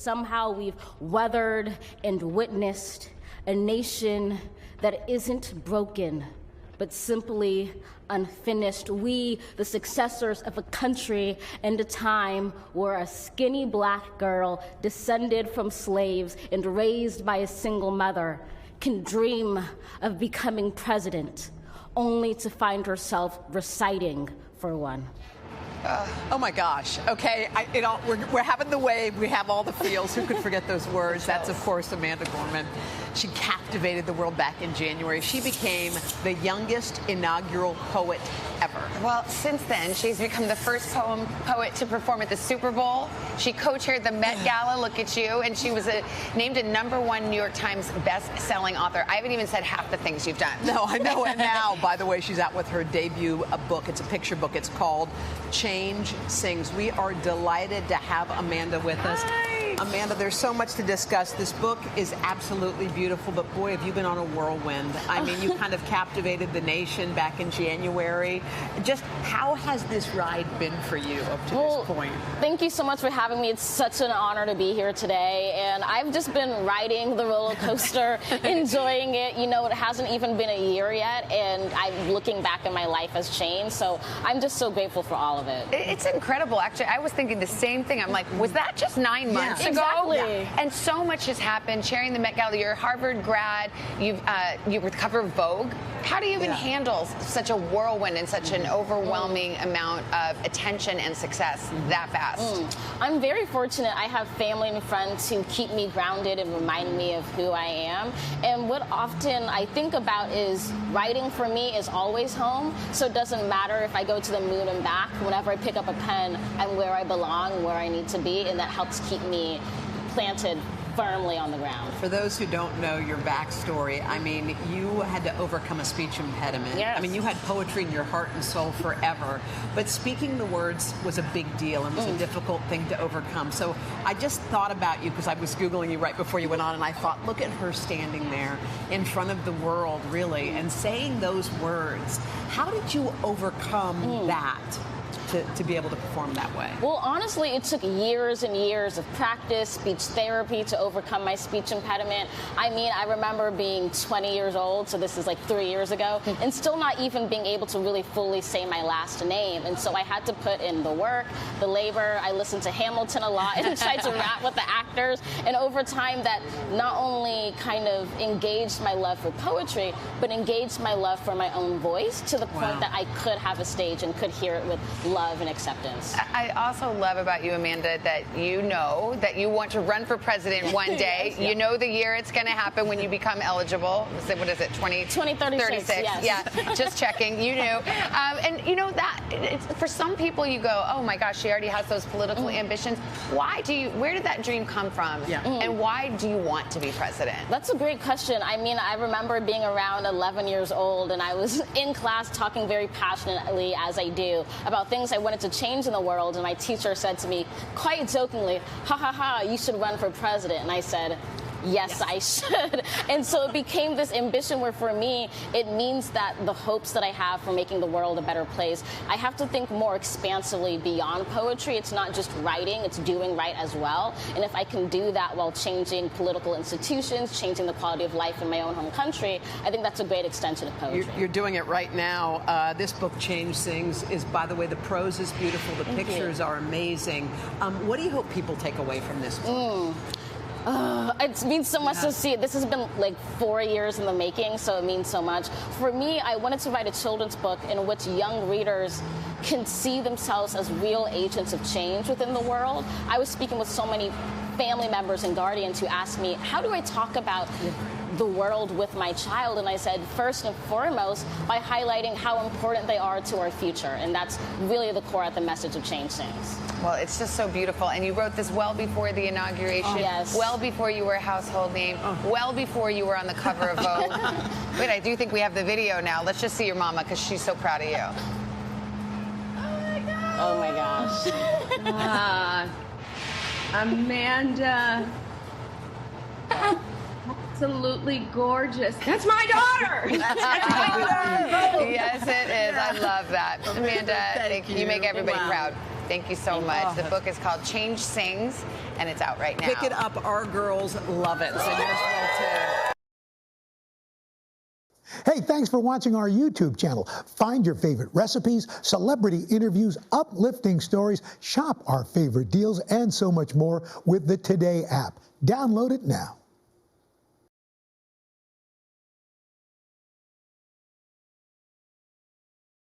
somehow we've weathered and witnessed a nation that isn't broken, but simply unfinished. We, the successors of a country and a time where a skinny black girl descended from slaves and raised by a single mother can dream of becoming president, only to find herself reciting for one. Oh my gosh. Okay, we're having the wave. We have all the feels. Who could forget those words? That's, of course, Amanda Gorman. She captivated the world back in January. She became the youngest inaugural poet ever. Well, since then, she's become the first poet to perform at the Super Bowl. She co-chaired the Met Gala, look at you, and she was named a #1 New York Times best-selling author. I haven't even said half the things you've done. No, I know. And now, by the way, she's out with her debut book. It's a picture book. It's called Change Sings. We are delighted to have Amanda with us. Hi. Amanda, there's so much to discuss. This book is absolutely beautiful, but boy, have you been on a whirlwind. I mean, you kind of captivated the nation back in January. Just how has this ride been for you up to this point? Thank you so much for having me. It's such an honor to be here today. And I've just been riding the roller coaster, enjoying it. You know, it hasn't even been a year yet, and I'm looking back and my life has changed. So I'm just so grateful for all of it. It's incredible. Actually, I was thinking the same thing. I'm like, was that just 9 months ago? Exactly. Yeah. And so much has happened. Chairing the Met Gala, you're a Harvard grad. You were the cover of Vogue. How do you even handle such a whirlwind and such an overwhelming amount of attention and success that fast? I'm very fortunate. I have family and friends who keep me grounded and remind me of who I am. And what often I think about is writing for me is always home. So it doesn't matter if I go to the moon and back. Whenever I pick up a pen, I'm where I belong, where I need to be, and that helps keep me planted firmly on the ground. For those who don't know your backstory, I mean, you had to overcome a speech impediment. Yes. I mean, you had poetry in your heart and soul forever, but speaking the words was a big deal and was a difficult thing to overcome. So I just thought about you because I was Googling you right before you went on, and I thought, look at her standing there in front of the world, really, and saying those words. How did you overcome that? To be able to perform that way? Well, honestly, it took years and years of practice, speech therapy to overcome my speech impediment. I mean, I remember being 20 years old, so this is like 3 years ago, and still not even being able to really fully say my last name. And so I had to put in the work, the labor. I listened to Hamilton a lot and tried to rap with the actors. And over time, that not only kind of engaged my love for poetry, but engaged my love for my own voice to the point that I could have a stage and could hear it with love and acceptance. I also love about you, Amanda, that you know that you want to run for president one day. You know the year it's going to happen when you become eligible. What is it, 2036? Yes. Yeah, just checking. You knew. And you know that for some people you go, oh my gosh, she already has those political ambitions. Where did that dream come from? And why do you want to be president? That's a great question. I mean, I remember being around 11 years old, and I was in class talking very passionately, as I do, about things I wanted to change in the world, and my teacher said to me, quite jokingly, ha ha ha, you should run for president. And I said, yes, I should. And so it became this ambition where, for me, it means that the hopes that I have for making the world a better place, I have to think more expansively beyond poetry. It's not just writing, it's doing right as well. And if I can do that while changing political institutions, changing the quality of life in my own home country, I think that's a great extension of poetry. You're doing it right now. This book, Change Sings, is, by the way, the prose is beautiful. The pictures are amazing. What do you hope people take away from this book? It means so much to see it. This has been like 4 years in the making, so it means so much. For me, I wanted to write a children's book in which young readers can see themselves as real agents of change within the world. I was speaking with so many family members and guardians who asked me, how do I talk about the world with my child? And I said, first and foremost, by highlighting how important they are to our future. And that's really the core of the message of Change Sings. Well, it's just so beautiful. And you wrote this well before the inauguration. Yes. Well before you were a household name. Well before you were on the cover of Vogue. Wait, I do think we have the video now. Let's just see your mama, because she's so proud of you. Oh my gosh. Amanda. Absolutely gorgeous. That's my daughter. That's my daughter. Yes, it is. I love that. Amanda, Thank you. you make everybody proud. Thank you so much. The book is called Change Sings, and it's out right now. Pick it up. Our girls love it. So yours will too. Hey, thanks for watching our YouTube channel. Find your favorite recipes, celebrity interviews, uplifting stories, shop our favorite deals, and so much more with the Today app. Download it now.